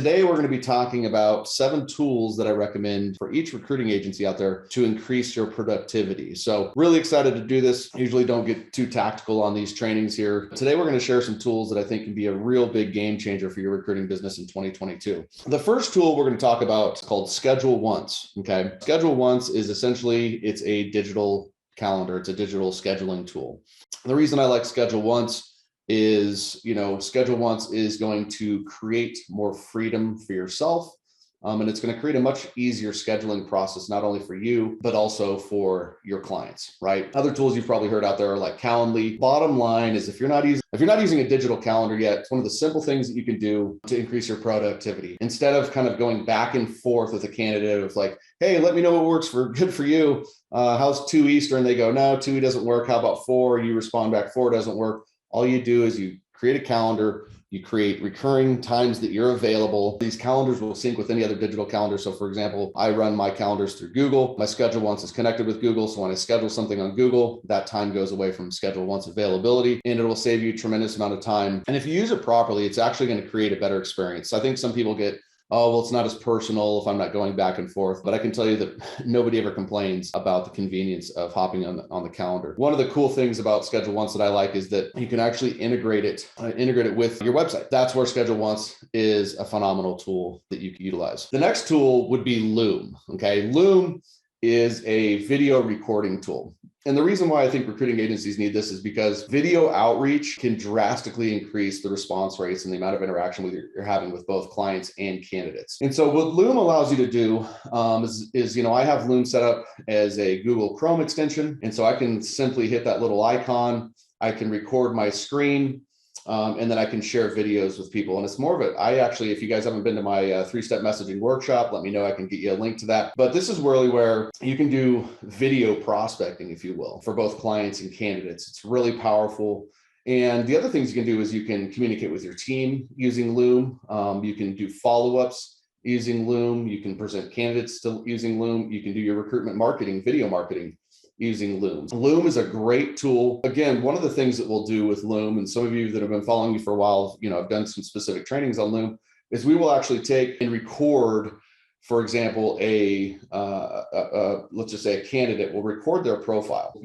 Today, we're going to be talking about 7 tools that I recommend for each recruiting agency out there to increase your productivity. So really excited to do this. Usually don't get too tactical on these trainings here. Today, we're going to share some tools that I think can be a real big game changer for your recruiting business in 2022. The first tool we're going to talk about is called ScheduleOnce. Okay. ScheduleOnce is essentially, it's a digital calendar. It's a digital scheduling tool. The reason I like ScheduleOnce is, ScheduleOnce is going to create more freedom for yourself. And it's going to create a much easier scheduling process, not only for you, but also for your clients, right? Other tools you've probably heard out there are like Calendly. Bottom line is if you're not using a digital calendar yet, it's one of the simple things that you can do to increase your productivity. Instead of kind of going back and forth with a candidate of like, hey, let me know what works good for you. How's 2 Eastern? They go, no, 2 doesn't work. How about 4? You respond back, 4 doesn't work. All you do is you create a calendar, you create recurring times that you're available. These calendars will sync with any other digital calendar. So for example, I run my calendars through Google. My ScheduleOnce is connected with Google. So when I schedule something on Google, that time goes away from ScheduleOnce availability, and it will save you a tremendous amount of time. And if you use it properly, it's actually going to create a better experience. I think some people get, oh, well, it's not as personal if I'm not going back and forth. But I can tell you that nobody ever complains about the convenience of hopping on the calendar. One of the cool things about ScheduleOnce that I like is that you can actually integrate it with your website. That's where ScheduleOnce is a phenomenal tool that you can utilize. The next tool would be Loom. Okay, Loom is a video recording tool. And the reason why I think recruiting agencies need this is because video outreach can drastically increase the response rates and the amount of interaction you're having with both clients and candidates. And so what Loom allows you to do is I have Loom set up as a Google Chrome extension. And so I can simply hit that little icon. I can record my screen. And then I can share videos with people. And it's more of it. If you guys haven't been to my 3-step messaging workshop, let me know. I can get you a link to that. But this is really where you can do video prospecting, if you will, for both clients and candidates. It's really powerful. And the other things you can do is you can communicate with your team using Loom. You can do follow-ups using Loom. You can present candidates still using Loom. You can do your recruitment marketing, video marketing, using Loom. Loom is a great tool. Again, one of the things that we'll do with Loom, and some of you that have been following me for a while, I've done some specific trainings on Loom, is we will actually take and record, for example, let's just say a candidate will record their profile,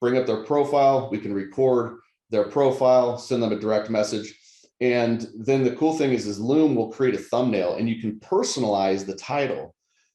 bring up their profile. We can record their profile, send them a direct message. And then the cool thing is Loom will create a thumbnail and you can personalize the title.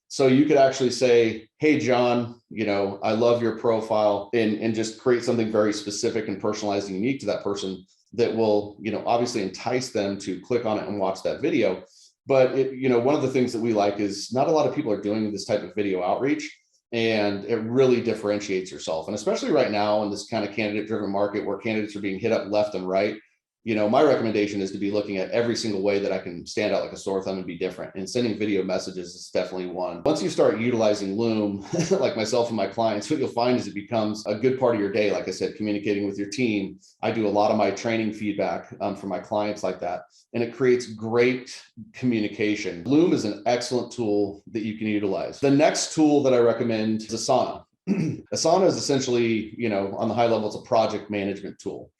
So you could actually say, hey, John, I love your profile, and just create something very specific and personalized and unique to that person that will, obviously entice them to click on it and watch that video. But one of the things that we like is not a lot of people are doing this type of video outreach, and it really differentiates yourself. And especially right now in this kind of candidate driven market where candidates are being hit up left and right, my recommendation is to be looking at every single way that I can stand out like a sore thumb and be different. And sending video messages is definitely one. Once you start utilizing Loom, like myself and my clients, what you'll find is it becomes a good part of your day. Like I said, communicating with your team. I do a lot of my training feedback for my clients like that. And it creates great communication. Loom is an excellent tool that you can utilize. The next tool that I recommend is Asana. Asana is essentially, on the high level, it's a project management tool.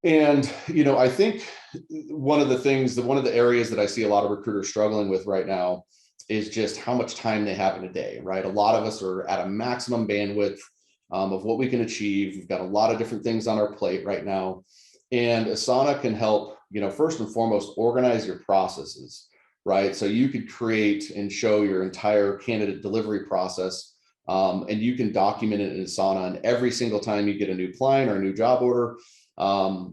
And, I think one of the areas that I see a lot of recruiters struggling with right now is just how much time they have in a day, right? A lot of us are at a maximum bandwidth of what we can achieve. We've got a lot of different things on our plate right now. And Asana can help, first and foremost, organize your processes, right? So you could create and show your entire candidate delivery process. And you can document it in Asana. And every single time you get a new client or a new job order,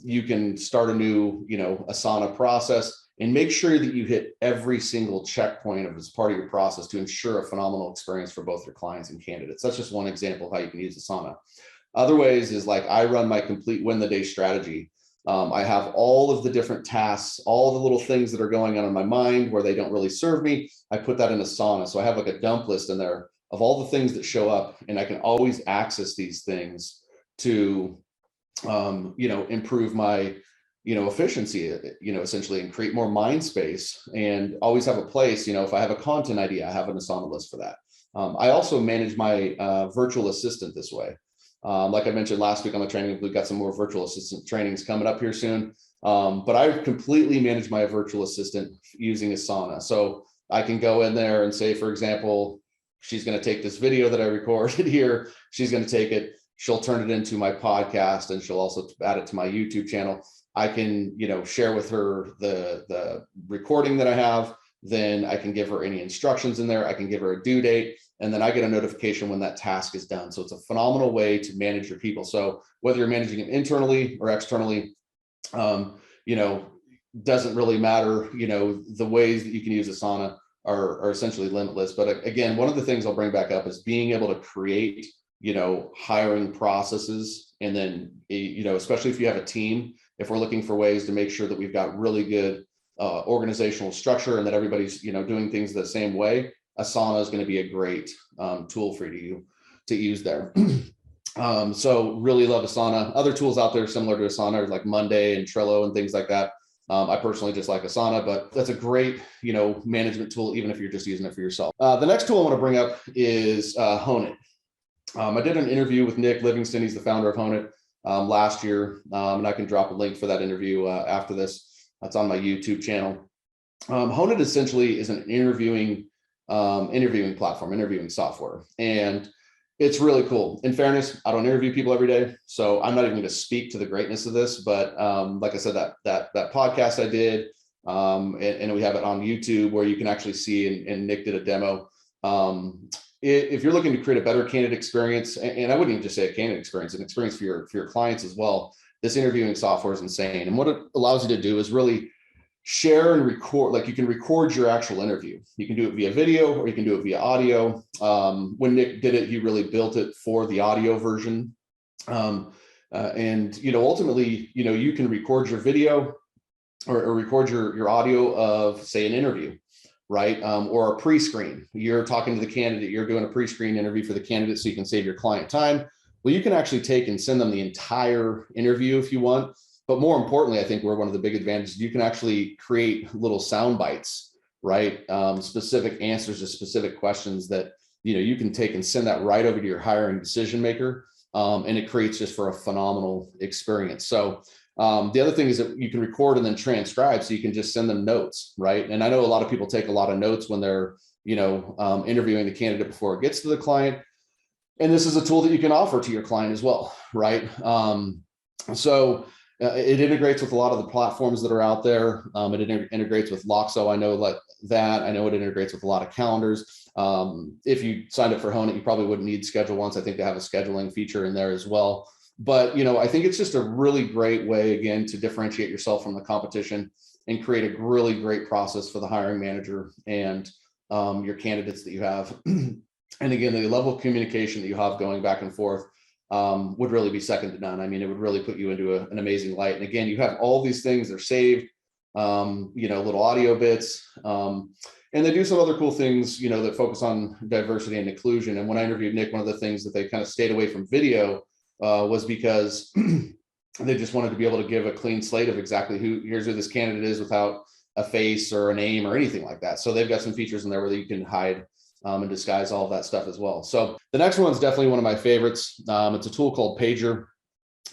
you can start a new, Asana process and make sure that you hit every single checkpoint as part of your process to ensure a phenomenal experience for both your clients and candidates. That's just one example of how you can use Asana. Other ways is like I run my complete win the day strategy. I have all of the different tasks, all the little things that are going on in my mind where they don't really serve me. I put that in Asana. So I have like a dump list in there of all the things that show up, and I can always access these things to improve my, efficiency, essentially, and create more mind space, and always have a place, if I have a content idea, I have an Asana list for that. I also manage my virtual assistant this way. Like I mentioned last week on the training, we've got some more virtual assistant trainings coming up here soon. But I've completely managed my virtual assistant using Asana. So I can go in there and say, for example, she's going to take this video that I recorded here. She's going to take it. She'll turn it into my podcast, and she'll also add it to my YouTube channel. I can, share with her the recording that I have. Then I can give her any instructions in there. I can give her a due date, and then I get a notification when that task is done. So it's a phenomenal way to manage your people. So whether you're managing them internally or externally, doesn't really matter. The ways that you can use Asana are essentially limitless. But again, one of the things I'll bring back up is being able to create, hiring processes. And then, especially if you have a team, if we're looking for ways to make sure that we've got really good organizational structure and that everybody's, doing things the same way, Asana is going to be a great tool for you to use there. So really love Asana. Other tools out there similar to Asana are like Monday and Trello and things like that. I personally just like Asana, but that's a great, management tool, even if you're just using it for yourself. The next tool I want to bring up is Hone It. I did an interview with Nick Livingston. He's the founder of Hone It last year. And I can drop a link for that interview after this. That's on my YouTube channel. Hone It essentially is an interviewing platform, interviewing software. And it's really cool. In fairness, I don't interview people every day, so I'm not even going to speak to the greatness of this. But like I said, that podcast I did, and we have it on YouTube where you can actually see, and Nick did a demo. If you're looking to create a better candidate experience, and I wouldn't even just say a candidate experience, an experience for your clients as well, this interviewing software is insane. And what it allows you to do is really share and record. Like, you can record your actual interview. You can do it via video, or you can do it via audio. When Nick did it, he really built it for the audio version. And ultimately, you can record your video or record your audio of, say, an interview, right? Or a pre-screen. You're talking to the candidate, you're doing a pre-screen interview for the candidate so you can save your client time. Well, you can actually take and send them the entire interview if you want. But more importantly, I think where one of the big advantages, you can actually create little sound bites, right? Specific answers to specific questions that, you can take and send that right over to your hiring decision maker. And it creates just for a phenomenal experience. So the other thing is that you can record and then transcribe, so you can just send them notes, right? And I know a lot of people take a lot of notes when they're, interviewing the candidate before it gets to the client. And this is a tool that you can offer to your client as well, right? It integrates with a lot of the platforms that are out there. It integrates with Loxo. I know that. I know it integrates with a lot of calendars. If you signed up for Hone It, you probably wouldn't need ScheduleOnce. I think they have a scheduling feature in there as well. But, I think it's just a really great way, again, to differentiate yourself from the competition and create a really great process for the hiring manager and your candidates that you have. And again, the level of communication that you have going back and forth would really be second to none. I mean, it would really put you into an amazing light. And again, you have all these things, they're saved, little audio bits. And they do some other cool things, that focus on diversity and inclusion. And when I interviewed Nick, one of the things that they kind of stayed away from video was because they just wanted to be able to give a clean slate of exactly here's who this candidate is without a face or a name or anything like that. So they've got some features in there where you can hide and disguise all of that stuff as well. So the next one's definitely one of my favorites. It's a tool called Pager.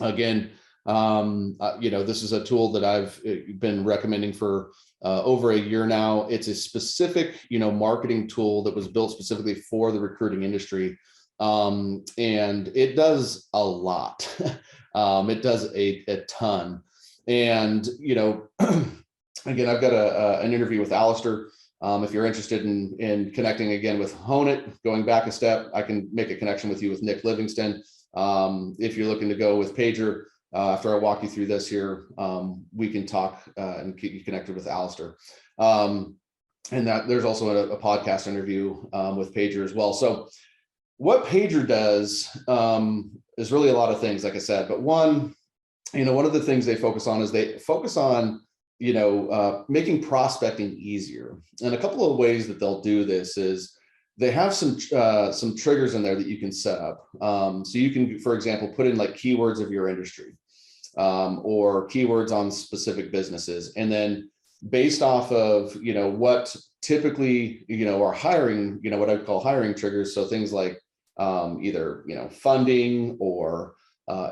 Again, this is a tool that I've been recommending for over a year now. It's a specific, marketing tool that was built specifically for the recruiting industry. And it does a lot. It does a ton. And, again, I've got an interview with Alistair. If you're interested in connecting again with Hone It, going back a step, I can make a connection with you with Nick Livingston. If you're looking to go with Pager, after I walk you through this here, we can talk and keep you connected with Alistair. And that there's also a podcast interview with Pager as well. So what Pager does is really a lot of things, like I said, but one of the things they focus on is they focus on making prospecting easier. And a couple of ways that they'll do this is they have some triggers in there that you can set up. So you can, for example, put in like keywords of your industry or keywords on specific businesses. And then based off of, what typically, are hiring, what I call hiring triggers. So things like either, funding or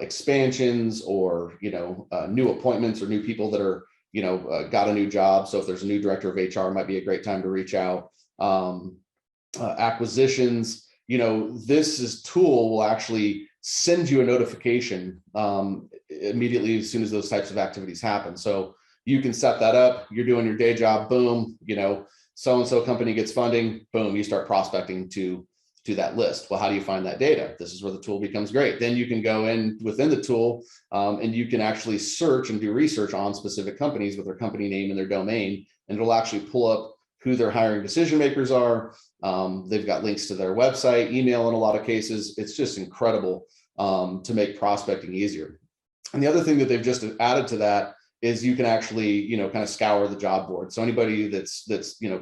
expansions or, new appointments or new people that are, got a new job. So if there's a new director of HR, it might be a great time to reach out. Acquisitions, this tool will actually send you a notification immediately as soon as those types of activities happen. So you can set that up. You're doing your day job, boom, so-and-so company gets funding, boom, you start prospecting to that list. Well, how do you find that data? This is where the tool becomes great. Then you can go in within the tool and you can actually search and do research on specific companies with their company name and their domain, and it'll actually pull up who their hiring decision makers are. They've got links to their website, email in a lot of cases. It's just incredible to make prospecting easier. And the other thing that they've just added to that is you can actually, kind of scour the job board. So anybody that's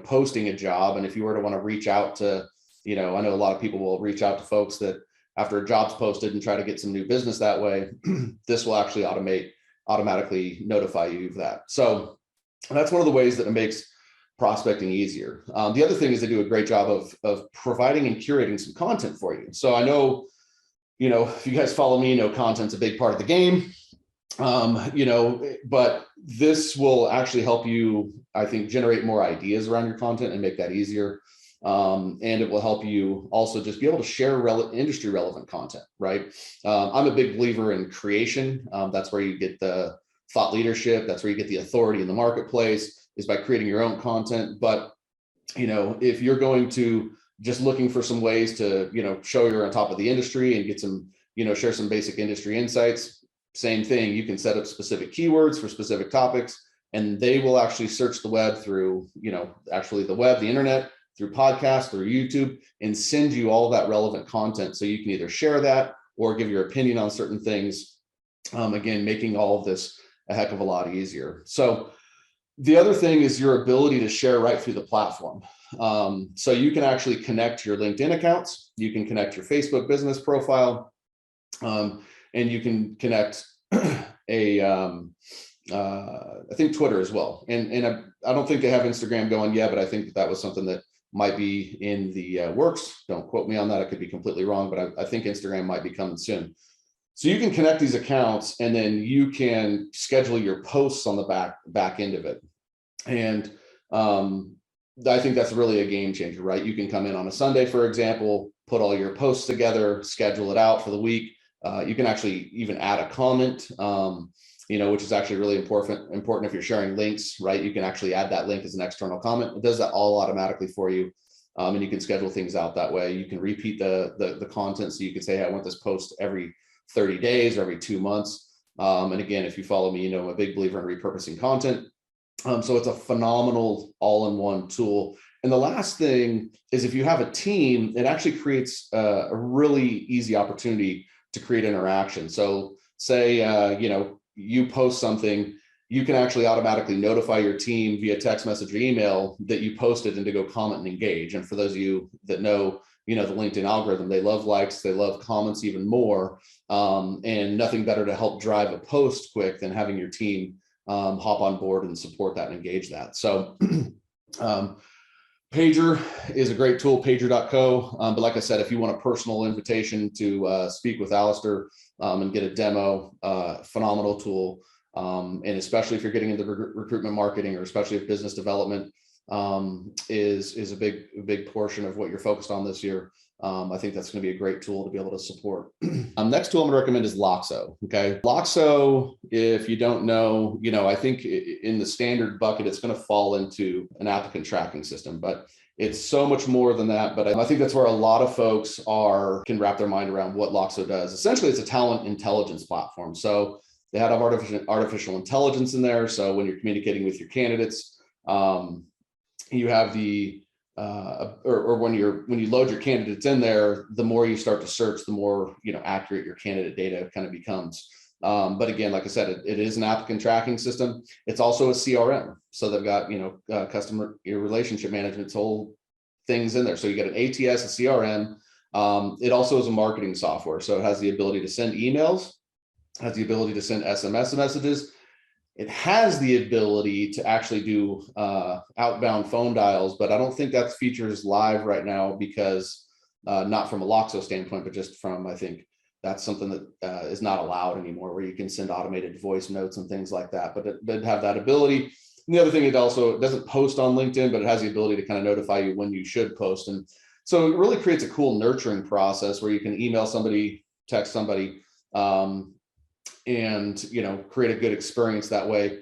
posting a job, and if you were to want to reach out to, I know a lot of people will reach out to folks that after a job's posted and try to get some new business that way, this will actually automatically notify you of that. So that's one of the ways that it makes prospecting easier. The other thing is they do a great job of providing and curating some content for you. So I know, if you guys follow me, content's a big part of the game. But this will actually help you, I think, generate more ideas around your content and make that easier. And it will help you also just be able to share industry relevant content, right? I'm a big believer in creation. That's where you get the thought leadership. That's where you get the authority in the marketplace, is by creating your own content. But, if you're going to just looking for some ways to, show you're on top of the industry and get some, share some basic industry insights, same thing. You can set up specific keywords for specific topics, and they will actually search the web through, the internet, through podcasts, through YouTube, and send you all that relevant content. So you can either share that or give your opinion on certain things. Again, making all of this a heck of a lot easier. So the other thing is your ability to share right through the platform. So you can actually connect your LinkedIn accounts, you can connect your Facebook business profile, and you can connect I think Twitter as well. And I don't think they have Instagram going yet, but I think that was something that might be in the works. Don't quote me on that. I could be completely wrong, but I think Instagram might be coming soon. So you can connect these accounts, and then you can schedule your posts on the back end of it. And I think that's really a game changer, right? You can come in on a Sunday, for example, put all your posts together, schedule it out for the week. You can actually even add a comment, which is actually really important if you're sharing links, right? You can actually add that link as an external comment. It does that all automatically for you. And you can schedule things out that way. You can repeat the content. So you can say, hey, I want this post every 30 days or every 2 months. And again, if you follow me, I'm a big believer in repurposing content. So it's a phenomenal all-in-one tool. And the last thing is, if you have a team, it actually creates a really easy opportunity to create interaction. So say, you post something, you can actually automatically notify your team via text message or email that you posted and to go comment and engage. And for those of you that know, the LinkedIn algorithm, they love likes, they love comments even more. And nothing better to help drive a post quick than having your team hop on board and support that and engage that. So Pager is a great tool, pager.co. But like I said, if you want a personal invitation to speak with Alistair and get a demo, phenomenal tool. And especially if you're getting into recruitment marketing, or especially if business development is a big portion of what you're focused on this year. I think that's going to be a great tool to be able to support. Next tool I'm going to recommend is Loxo. Okay. Loxo, if you don't know, I think in the standard bucket, it's going to fall into an applicant tracking system, but it's so much more than that. But I think that's where a lot of folks can wrap their mind around what Loxo does. Essentially, it's a talent intelligence platform. So they have artificial intelligence in there. So when you're communicating with your candidates, you have or when you load your candidates in there, the more you start to search, the more accurate your candidate data kind of becomes. But again, like I said, it is an applicant tracking system. It's also a CRM. So they've got customer relationship management, whole things in there. So you get an ATS, a CRM. It also is a marketing software. So it has the ability to send emails, has the ability to send SMS messages. It has the ability to actually do outbound phone dials, but I don't think that feature is live right now because not from a Loxo standpoint, but just from, I think, that's something that is not allowed anymore, where you can send automated voice notes and things like that, but it have that ability. And the other thing, it also doesn't post on LinkedIn, but it has the ability to kind of notify you when you should post. And so it really creates a cool nurturing process where you can email somebody, text somebody, and, you know, create a good experience that way.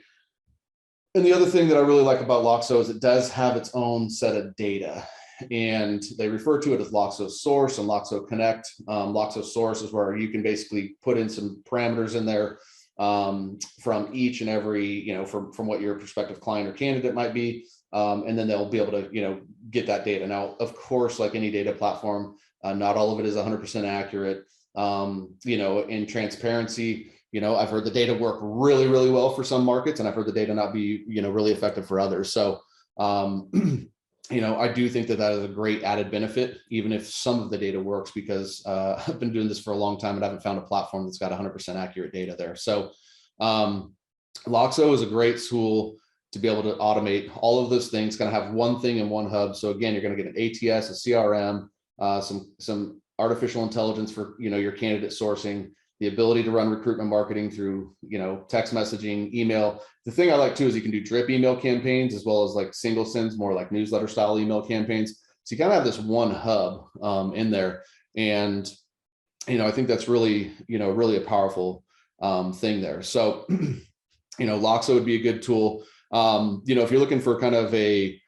And the other thing that I really like about Loxo is it does have its own set of data, and they refer to it as Loxo Source and Loxo Connect. Loxo Source is where you can basically put in some parameters in there from each and every, you know, from what your prospective client or candidate might be. And then they'll be able to, you know, get that data. Now, of course, like any data platform, not all of it is 100% accurate. You know, in transparency, you know, I've heard the data work really, really well for some markets, and I've heard the data not be, you know, really effective for others. So, you know, I do think that that is a great added benefit, even if some of the data works, because I've been doing this for a long time and I haven't found a platform that's got 100% accurate data there. So Loxo is a great tool to be able to automate all of those things, kind of have one thing in one hub. So again, you're going to get an ATS, a CRM, some artificial intelligence for, you know, your candidate sourcing, the ability to run recruitment marketing through, you know, text messaging, email. The thing I like too is you can do drip email campaigns as well as like single sends, more like newsletter style email campaigns. So you kind of have this one hub in there. And, you know, I think that's really, you know, really a powerful thing there. So, you know, Loxo would be a good tool. You know, if you're looking for kind of a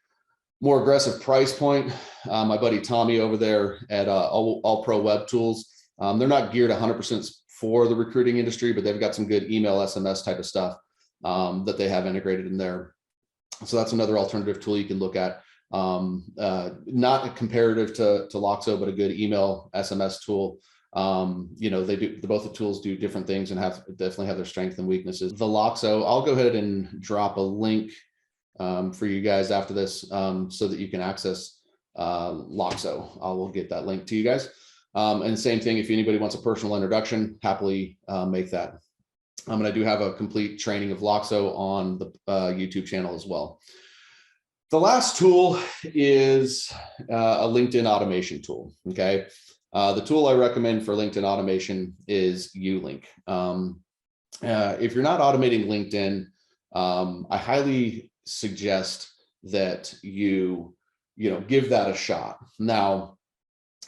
more aggressive price point, my buddy Tommy over there at All Pro Web Tools, they're not geared 100% for the recruiting industry, but they've got some good email SMS type of stuff that they have integrated in there. So that's another alternative tool you can look at. Not a comparative to Loxo, but a good email SMS tool. You know, both the tools do different things and definitely have their strengths and weaknesses. The Loxo, I'll go ahead and drop a link for you guys after this so that you can access Loxo. I will get that link to you guys. And same thing, if anybody wants a personal introduction, happily make that. And I do have a complete training of Loxo on the YouTube channel as well. The last tool is a LinkedIn automation tool. Okay. The tool I recommend for LinkedIn automation is Ulink. If you're not automating LinkedIn, I highly suggest that you give that a shot. Now,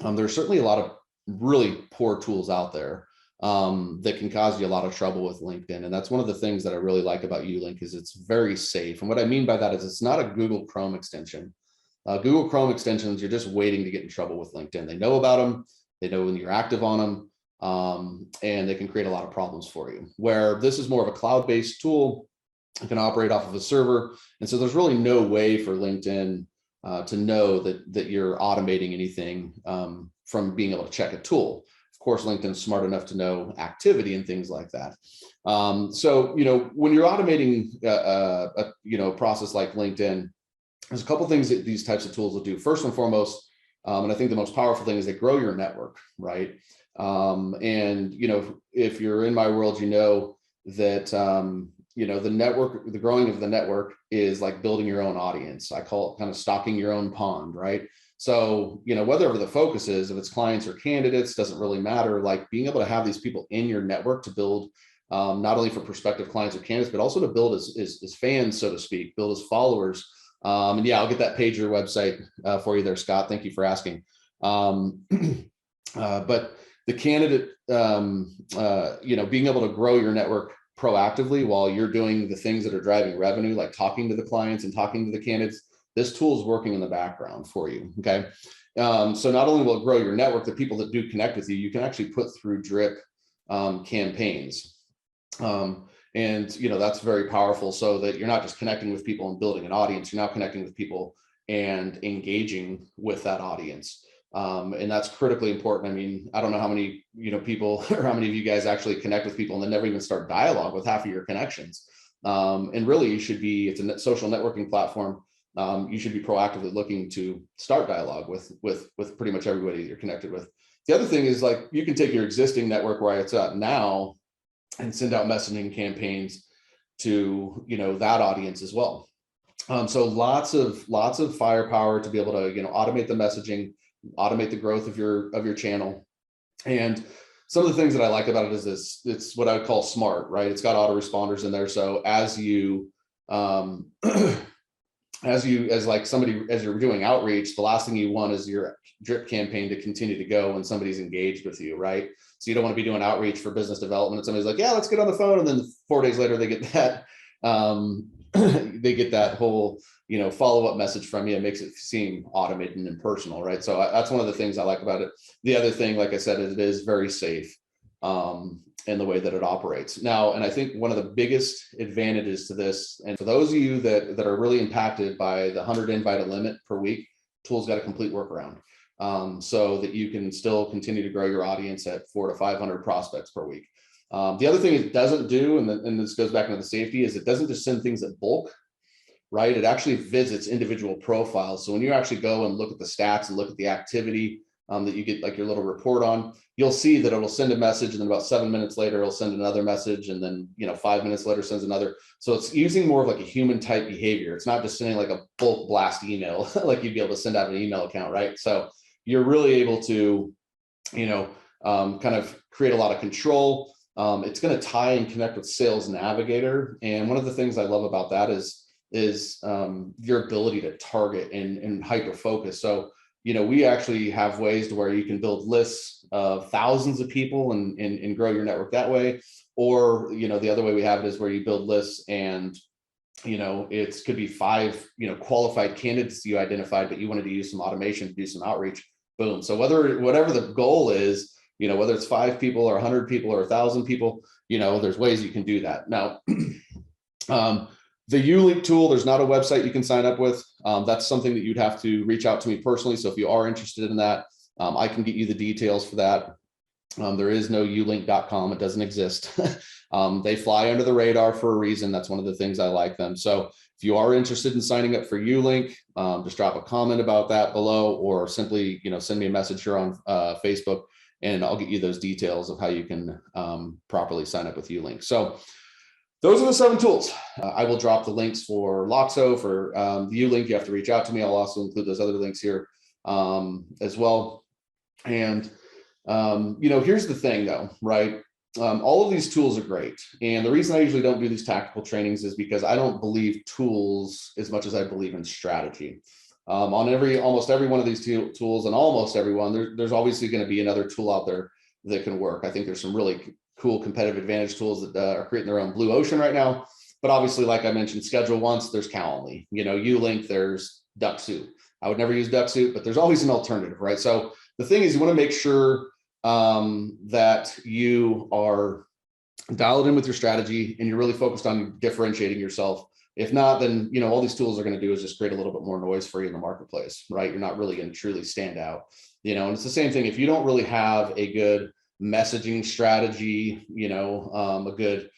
there's certainly a lot of really poor tools out there that can cause you a lot of trouble with LinkedIn. And that's one of the things that I really like about Ulink is it's very safe. And what I mean by that is it's not a Google Chrome extension. Google Chrome extensions, you're just waiting to get in trouble with LinkedIn. They know about them. They know when you're active on them, and they can create a lot of problems for you. Where this is more of a cloud-based tool, it can operate off of a server. And so there's really no way for LinkedIn to know that you're automating anything from being able to check a tool. Of course, LinkedIn's smart enough to know activity and things like that. So, you know, when you're automating a process like LinkedIn, there's a couple of things that these types of tools will do. First and foremost, and I think the most powerful thing is they grow your network, right? And, you know, if you're in my world, you know that, you know, the growing of the network is like building your own audience. I call it kind of stocking your own pond, right? So, you know, whatever the focus is, if it's clients or candidates, doesn't really matter. Like being able to have these people in your network to build, not only for prospective clients or candidates, but also to build as fans, so to speak, build as followers. And yeah, I'll get that page or website for you there, Scott. Thank you for asking. But the candidate, you know, being able to grow your network proactively while you're doing the things that are driving revenue, like talking to the clients and talking to the candidates, this tool is working in the background for you. Okay. So not only will it grow your network, the people that do connect with you, you can actually put through drip campaigns. And, you know, that's very powerful so that you're not just connecting with people and building an audience, you're now connecting with people and engaging with that audience. And that's critically important. I mean, I don't know how many, you know, people or how many of you guys actually connect with people and then never even start dialogue with half of your connections. And really you should be, it's a social networking platform. You should be proactively looking to start dialogue with pretty much everybody you're connected with. The other thing is like, you can take your existing network where it's at now and send out messaging campaigns to, you know, that audience as well. So lots of firepower to be able to, you know, automate the messaging, automate the growth of your channel. And some of the things that I like about it is this, it's what I would call smart, right? It's got autoresponders in there. So as you, as you're doing outreach, the last thing you want is your drip campaign to continue to go when somebody's engaged with you, right? So you don't want to be doing outreach for business development and somebody's like, yeah, let's get on the phone. And then 4 days later, they get that, they get that whole, follow-up message from you. It makes it seem automated and impersonal, right? So that's one of the things I like about it. The other thing, like I said, is it is very safe in the way that it operates now. And I think one of the biggest advantages to this, and for those of you that are really impacted by the 100 invite limit per week, Tool's got a complete workaround so that you can still continue to grow your audience at 400 to 500 prospects per week. The other thing it doesn't do, and this goes back into the safety, is it doesn't just send things at bulk, right? It actually visits individual profiles. So when you actually go and look at the stats and look at the activity that you get like your little report on, you'll see that it'll send a message, and then about 7 minutes later, it'll send another message, and then 5 minutes later sends another. So it's using more of like a human type behavior. It's not just sending like a bulk blast email like you'd be able to send out an email account, right? So you're really able to, kind of create a lot of control. It's going to tie and connect with Sales Navigator, and one of the things I love about that is your ability to target and hyper focus. So we actually have ways to where you can build lists of thousands of people and grow your network that way. Or, the other way we have it is where you build lists and, it could be 5, qualified candidates you identified, but you wanted to use some automation to do some outreach. Boom. So whatever the goal is, whether it's 5 people or 100 people or 1,000 people, there's ways you can do that. Now, the Ulink tool, there's not a website you can sign up with. That's something that you'd have to reach out to me personally. So if you are interested in that, I can get you the details for that. There is no ulink.com. It doesn't exist. They fly under the radar for a reason. That's one of the things I like them. So if you are interested in signing up for Ulink, just drop a comment about that below, or simply, send me a message here on Facebook, and I'll get you those details of how you can properly sign up with Ulink. So those are the 7 tools. I will drop the links for Loxo, for the Ulink. You have to reach out to me. I'll also include those other links here as well. And, here's the thing though, right? All of these tools are great. And the reason I usually don't do these tactical trainings is because I don't believe tools as much as I believe in strategy. On almost every one of these tools, and almost every one, there's obviously going to be another tool out there that can work. I think there's some really cool competitive advantage tools that are creating their own blue ocean right now. But obviously, like I mentioned, ScheduleOnce, there's Calendly, Ulink, there's DuckSoup. I would never use DuckSoup, but there's always an alternative, right? So the thing is, you want to make sure that you are dialed in with your strategy and you're really focused on differentiating yourself. If not, then, all these tools are going to do is just create a little bit more noise for you in the marketplace, right? You're not really going to truly stand out, and it's the same thing. If you don't really have a good messaging strategy, a good,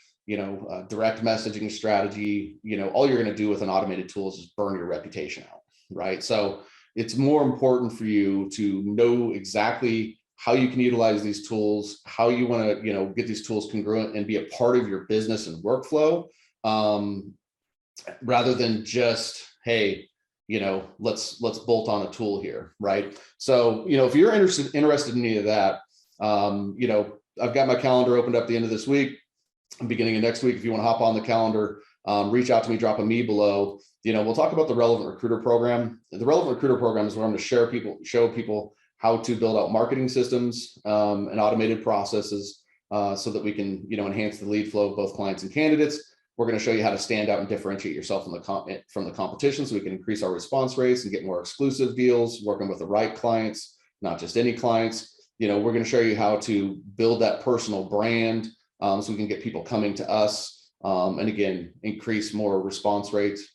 direct messaging strategy, all you're going to do with an automated tool is just burn your reputation out, right? So it's more important for you to know exactly how you can utilize these tools, how you want to, get these tools congruent and be a part of your business and workflow, rather than just, hey, let's bolt on a tool here, right? So, if you're interested in any of that, I've got my calendar opened up the end of this week, beginning of next week. If you want to hop on the calendar, reach out to me, drop a me below. We'll talk about the Relevant Recruiter program. The Relevant Recruiter program is where I'm going to show people how to build out marketing systems and automated processes so that we can, enhance the lead flow of both clients and candidates. We're going to show you how to stand out and differentiate yourself from the competition so we can increase our response rates and get more exclusive deals, working with the right clients, not just any clients. We're going to show you how to build that personal brand so we can get people coming to us and again, increase more response rates.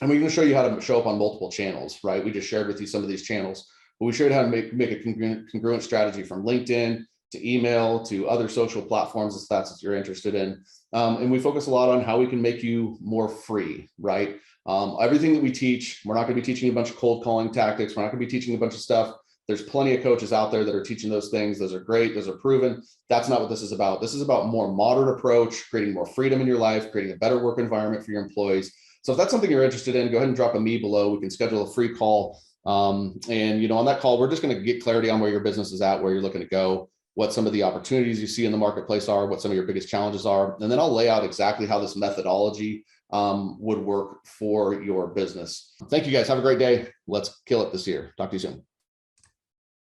And we're going to show you how to show up on multiple channels, right? We just shared with you some of these channels, but we showed how to make a congruent strategy from LinkedIn to email to other social platforms if that's what you're interested in. And we focus a lot on how we can make you more free, right? Everything that we teach, we're not going to be teaching a bunch of cold calling tactics. We're not going to be teaching a bunch of stuff. There's plenty of coaches out there that are teaching those things. Those are great. Those are proven. That's not what this is about. This is about a more modern approach, creating more freedom in your life, creating a better work environment for your employees. So if that's something you're interested in, go ahead and drop a me below. We can schedule a free call. And on that call, we're just going to get clarity on where your business is at, where you're looking to go. what some of the opportunities you see in the marketplace are, what some of your biggest challenges are. And then I'll lay out exactly how this methodology would work for your business. Thank you guys. Have a great day. Let's kill it this year. Talk to you soon.